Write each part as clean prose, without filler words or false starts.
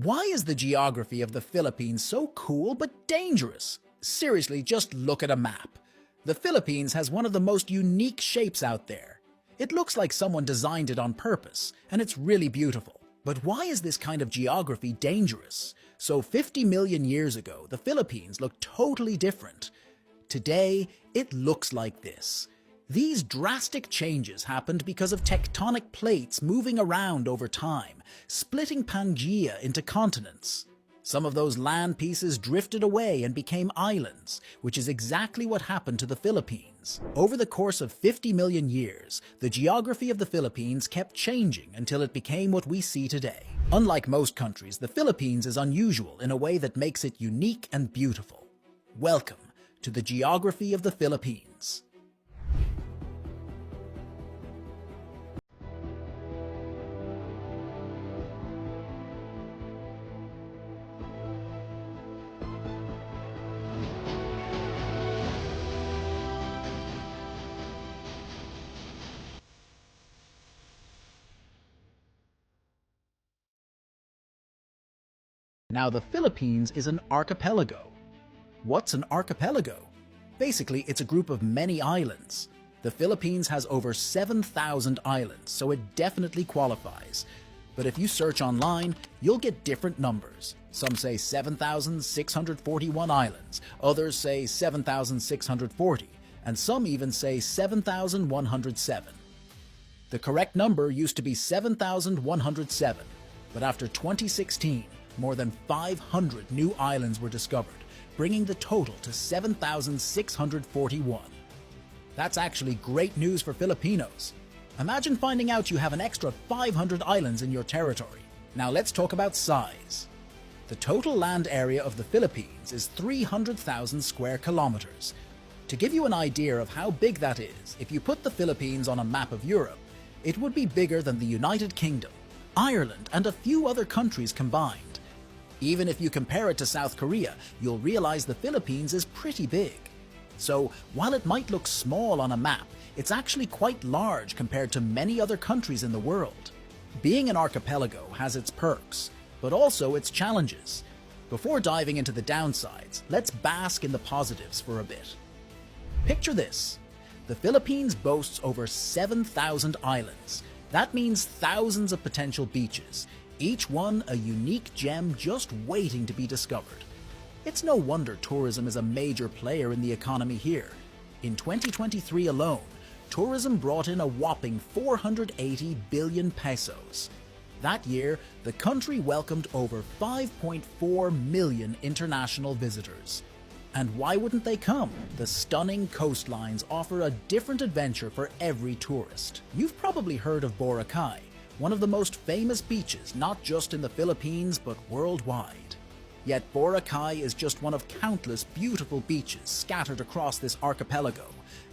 Why is the geography of the Philippines so cool but dangerous? Seriously, just look at a map. The Philippines has one of the most unique shapes out there. It looks like someone designed it on purpose, and it's really beautiful. But why is this kind of geography dangerous? So 50 million years ago, the Philippines looked totally different. Today, it looks like this. These drastic changes happened because of tectonic plates moving around over time, splitting Pangaea into continents. Some of those land pieces drifted away and became islands, which is exactly what happened to the Philippines. Over the course of 50 million years, the geography of the Philippines kept changing until it became what we see today. Unlike most countries, the Philippines is unusual in a way that makes it unique and beautiful. Welcome to the geography of the Philippines. Now, the Philippines is an archipelago. What's an archipelago? Basically, it's a group of many islands. The Philippines has over 7,000 islands, so it definitely qualifies. But if you search online, you'll get different numbers. Some say 7,641 islands, others say 7,640, and some even say 7,107. The correct number used to be 7,107, but after 2016, more than 500 new islands were discovered, bringing the total to 7,641. That's actually great news for Filipinos. Imagine finding out you have an extra 500 islands in your territory. Now let's talk about size. The total land area of the Philippines is 300,000 square kilometers. To give you an idea of how big that is, if you put the Philippines on a map of Europe, it would be bigger than the United Kingdom, Ireland, and a few other countries combined. Even if you compare it to South Korea, you'll realize the Philippines is pretty big. So, while it might look small on a map, it's actually quite large compared to many other countries in the world. Being an archipelago has its perks, but also its challenges. Before diving into the downsides, let's bask in the positives for a bit. Picture this. The Philippines boasts over 7,000 islands. That means thousands of potential beaches, each one a unique gem just waiting to be discovered. It's no wonder tourism is a major player in the economy here. In 2023 alone, tourism brought in a whopping 480 billion pesos. That year, the country welcomed over 5.4 million international visitors. And why wouldn't they come? The stunning coastlines offer a different adventure for every tourist. You've probably heard of Boracay, one of the most famous beaches not just in the Philippines but worldwide. Yet Boracay is just one of countless beautiful beaches scattered across this archipelago,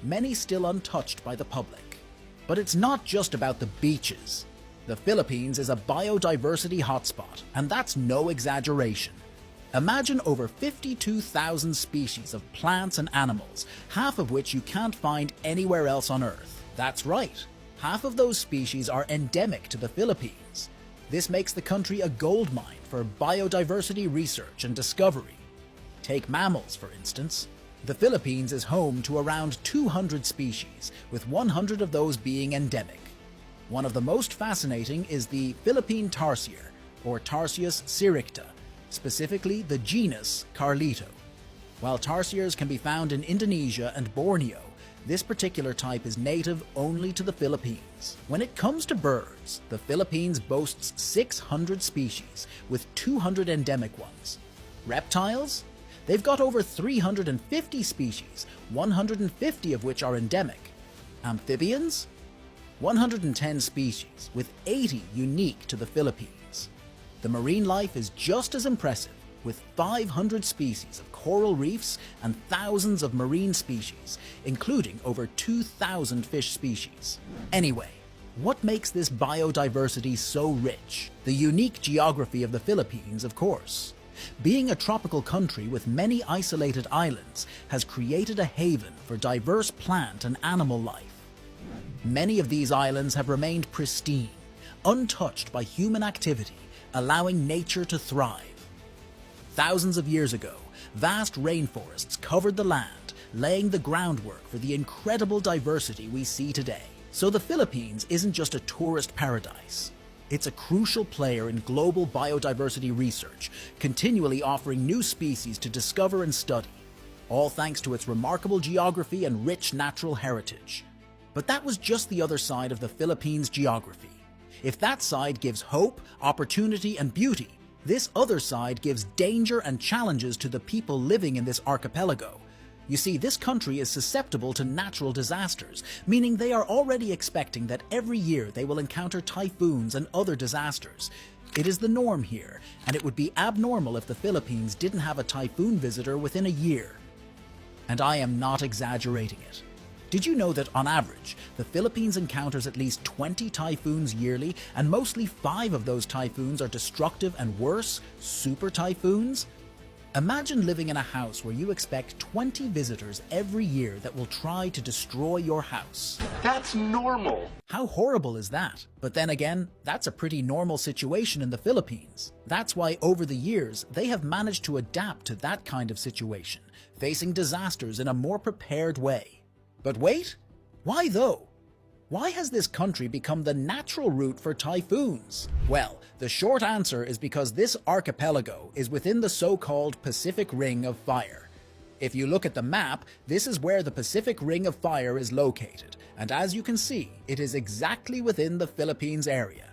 many still untouched by the public. But it's not just about the beaches. The Philippines is a biodiversity hotspot, and that's no exaggeration. Imagine over 52,000 species of plants and animals, half of which you can't find anywhere else on Earth. That's right. Half of those species are endemic to the Philippines. This makes the country a goldmine for biodiversity research and discovery. Take mammals, for instance. The Philippines is home to around 200 species, with 100 of those being endemic. One of the most fascinating is the Philippine tarsier, or Tarsius siricta, specifically the genus Carlito. While tarsiers can be found in Indonesia and Borneo, this particular type is native only to the Philippines. When it comes to birds, the Philippines boasts 600 species, with 200 endemic ones. Reptiles? They've got over 350 species, 150 of which are endemic. Amphibians? 110 species, with 80 unique to the Philippines. The marine life is just as impressive, with 500 species of coral reefs and thousands of marine species, including over 2,000 fish species. Anyway, what makes this biodiversity so rich? The unique geography of the Philippines, of course. Being a tropical country with many isolated islands has created a haven for diverse plant and animal life. Many of these islands have remained pristine, untouched by human activity, allowing nature to thrive. Thousands of years ago, vast rainforests covered the land, laying the groundwork for the incredible diversity we see today. So the Philippines isn't just a tourist paradise. It's a crucial player in global biodiversity research, continually offering new species to discover and study, all thanks to its remarkable geography and rich natural heritage. But that was just the other side of the Philippines' geography. If that side gives hope, opportunity, and beauty, this other side gives danger and challenges to the people living in this archipelago. You see, this country is susceptible to natural disasters, meaning they are already expecting that every year they will encounter typhoons and other disasters. It is the norm here, and it would be abnormal if the Philippines didn't have a typhoon visitor within a year. And I am not exaggerating it. Did you know that on average, the Philippines encounters at least 20 typhoons yearly, and mostly 5 of those typhoons are destructive and worse, super typhoons? Imagine living in a house where you expect 20 visitors every year that will try to destroy your house. That's normal. How horrible is that? But then again, that's a pretty normal situation in the Philippines. That's why over the years, they have managed to adapt to that kind of situation, facing disasters in a more prepared way. But wait, why though? Why has this country become the natural route for typhoons? Well, the short answer is because this archipelago is within the so-called Pacific Ring of Fire. If you look at the map, this is where the Pacific Ring of Fire is located, and as you can see, it is exactly within the Philippines area.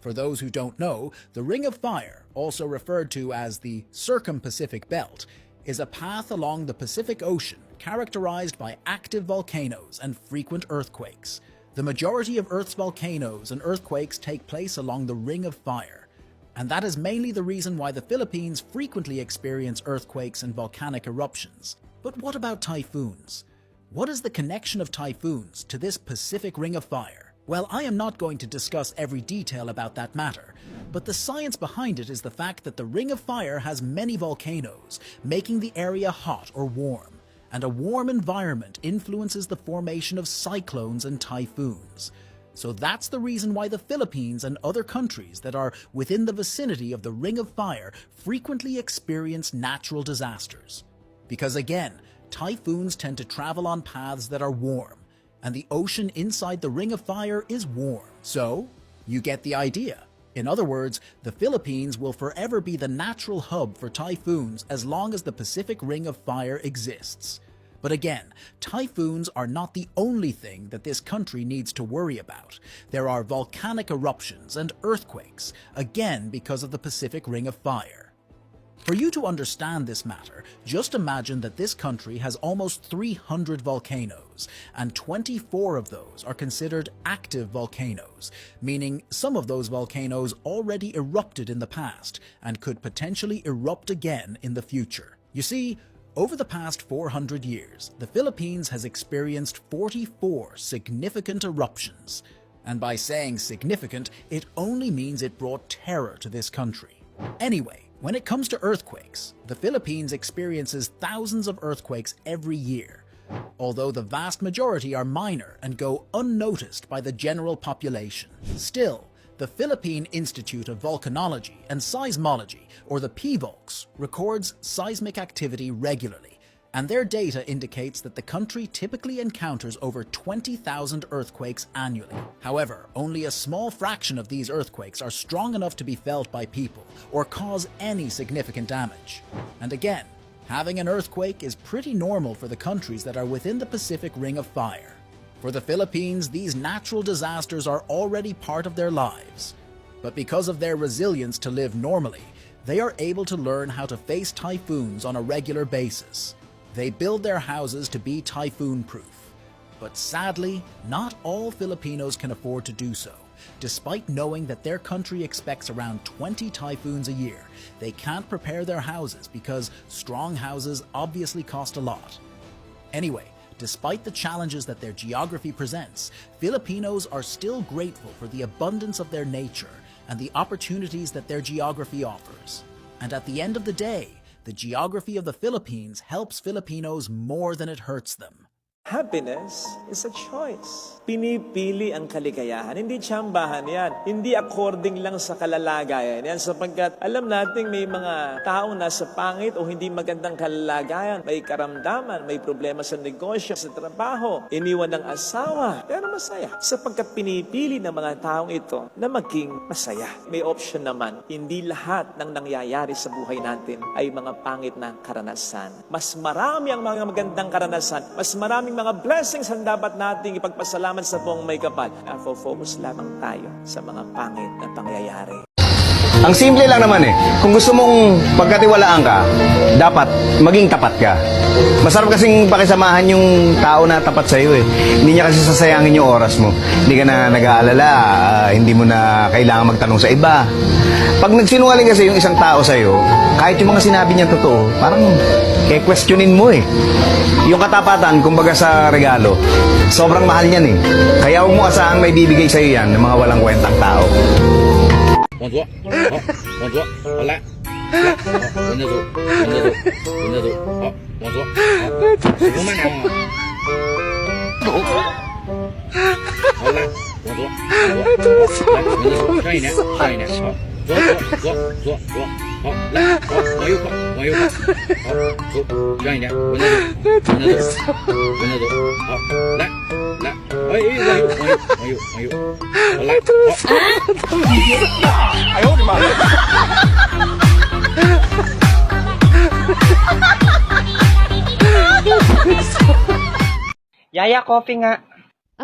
For those who don't know, the Ring of Fire, also referred to as the Circum-Pacific Belt, is a path along the Pacific Ocean characterized by active volcanoes and frequent earthquakes. The majority of Earth's volcanoes and earthquakes take place along the Ring of Fire, and that is mainly the reason why the Philippines frequently experience earthquakes and volcanic eruptions. But what about typhoons? What is the connection of typhoons to this Pacific Ring of Fire? Well, I am not going to discuss every detail about that matter, but the science behind it is the fact that the Ring of Fire has many volcanoes, making the area hot or warm. And a warm environment influences the formation of cyclones and typhoons. So that's the reason why the Philippines and other countries that are within the vicinity of the Ring of Fire frequently experience natural disasters. Because again, typhoons tend to travel on paths that are warm, and the ocean inside the Ring of Fire is warm. So, you get the idea. In other words, the Philippines will forever be the natural hub for typhoons as long as the Pacific Ring of Fire exists. But again, typhoons are not the only thing that this country needs to worry about. There are volcanic eruptions and earthquakes, again because of the Pacific Ring of Fire. For you to understand this matter, just imagine that this country has almost 300 volcanoes, and 24 of those are considered active volcanoes, meaning some of those volcanoes already erupted in the past and could potentially erupt again in the future. You see, over the past 400 years, the Philippines has experienced 44 significant eruptions. And by saying significant, it only means it brought terror to this country. Anyway, when it comes to earthquakes, the Philippines experiences thousands of earthquakes every year, although the vast majority are minor and go unnoticed by the general population. Still, the Philippine Institute of Volcanology and Seismology, or the PVOLCS, records seismic activity regularly, and their data indicates that the country typically encounters over 20,000 earthquakes annually. However, only a small fraction of these earthquakes are strong enough to be felt by people or cause any significant damage. And again, having an earthquake is pretty normal for the countries that are within the Pacific Ring of Fire. For the Philippines, these natural disasters are already part of their lives. But because of their resilience to live normally, they are able to learn how to face typhoons on a regular basis. They build their houses to be typhoon-proof. But sadly, not all Filipinos can afford to do so. Despite knowing that their country expects around 20 typhoons a year, they can't prepare their houses because strong houses obviously cost a lot. Anyway, despite the challenges that their geography presents, Filipinos are still grateful for the abundance of their nature and the opportunities that their geography offers. And at the end of the day, the geography of the Philippines helps Filipinos more than it hurts them. Happiness is a choice. Pinipili ang kaligayahan. Hindi tsambahan yan. Hindi according lang sa kalalagayan yan. Sapagkat alam natin may mga taong nasa pangit o hindi magandang kalalagayan. May karamdaman, may problema sa negosyo, sa trabaho, iniwan ng asawa. Pero masaya. Sapagkat pinipili ng mga taong ito na maging masaya. May option naman. Hindi lahat ng nangyayari sa buhay natin ay mga pangit na karanasan. Mas marami ang mga magandang karanasan. Mas maraming mga blessings ang dapat nating ipagpasalamat sa buong may kapal. Focus lamang tayo sa mga pangit na pangyayari. Ang simple lang naman eh. Kung gusto mong pagkatiwalaan ka, dapat maging tapat ka. Masarap kasing pakisamahan yung tao na tapat sa'yo eh. Hindi niya kasi sasayangin yung oras mo. Hindi ka na nag-aalala, hindi mo na kailangan magtanong sa iba. Pag nagsinungaling kasi yung isang tao sa'yo, kahit yung mga sinabi niya totoo, parang questionin mo eh. Yung katapatan, kumbaga sa regalo, sobrang mahal niyan eh. Kaya huwag mo asahang may bibigay sa'yo yan ng mga walang kwentang tao. 往左，好，往左，好来，来，好，跟着走，跟着走，跟着走，好，往左，好，手慢点啊，好来，往左，往左，来，跟着走，上一点，上一点，好，左左左左左，好，来，好，往右靠，往右靠，好，走，上一点，跟着走，跟着走，跟着走，好，来，来，哎哎，往右，往右，往右，往右，好来，好。 Yaya, coffee nga.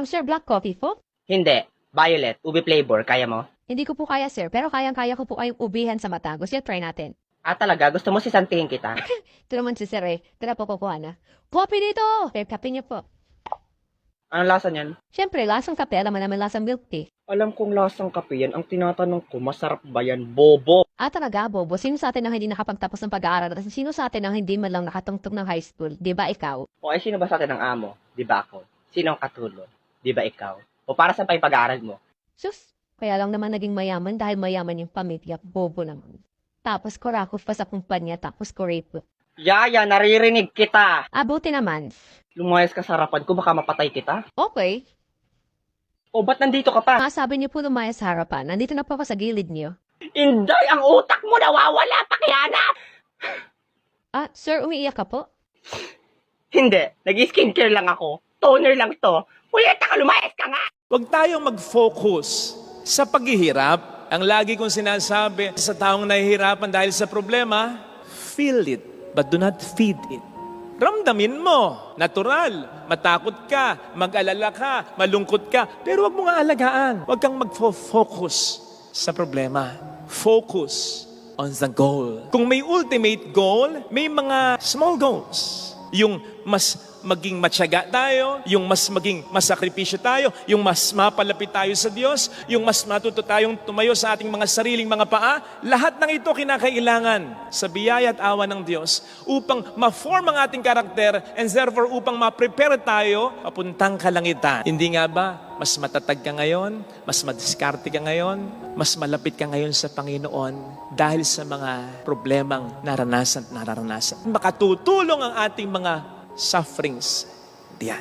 Sir, black coffee po? Hindi. Violet. Ube flavor. Kaya mo? Hindi ko po kaya, sir. Pero kayang-kaya ko po kayong ubihan sa mata. Gusto niyo try natin? Ah, talaga? Gusto mo sisantihin kita? Ito naman si sir eh. Tara po kukuha na. Coffee dito! Sir, kape niyo po. Anong lasa niyan? Siyempre, lasang kape. Alam mo naman lasang milk tea. Alam kong lasang kape yan. Ang tinatanong ko, masarap ba yan? Bobo. Talaga, Bobo. Sino sa atin ang hindi nakapagtapos ng pag-aaral? At sino sa atin ang hindi man lang nakatungtong ng high school? Di ba ikaw? O ay, sino ba sa atin ang amo? Di ba ako? Sino ang katulong? Di ba ikaw? O para saan pa yung pag-aaral mo? Sus, kaya lang naman naging mayaman dahil mayaman yung pamilya. Bobo naman. Tapos kurakot pa sa kumpanya, tapos ko-rape. Yaya, naririnig kita. Buti naman. Lumayas ka sa harapan ko, baka mapatay kita. Okay. O, ba't nandito ka pa? Sabi niyo po lumaya sa harapan. Nandito na po ako sa gilid niyo. Inday, ang utak mo nawawala, pakihanap! Sir, umiiyak ka po? Hindi, nag-skincare lang ako. Toner lang to. Puyeta ka, lumayas ka nga! Huwag tayong mag-focus sa paghihirap. Ang lagi kong sinasabi sa taong nahihirapan dahil sa problema, feel it, but do not feed it. Ramdamin mo, natural, matakot ka, mag-alala ka, malungkot ka, pero huwag mo nga alagaan. Huwag kang mag-focus sa problema. Focus on the goal. Kung may ultimate goal, may mga small goals. Yung mas maging matyaga tayo, yung mas maging masakripisyo tayo, yung mas mapalapit tayo sa Diyos, yung mas matuto tayong tumayo sa ating mga sariling mga paa, lahat ng ito kinakailangan sa biyaya at awa ng Diyos upang ma-form ang ating karakter and therefore upang ma-prepare tayo papuntang kalangitan. Hindi nga ba mas matatag ka ngayon, mas madiskarte ka ngayon, mas malapit ka ngayon sa Panginoon dahil sa mga problemang naranasan at nararanasan. Makatutulong ang ating mga sufferings diyan.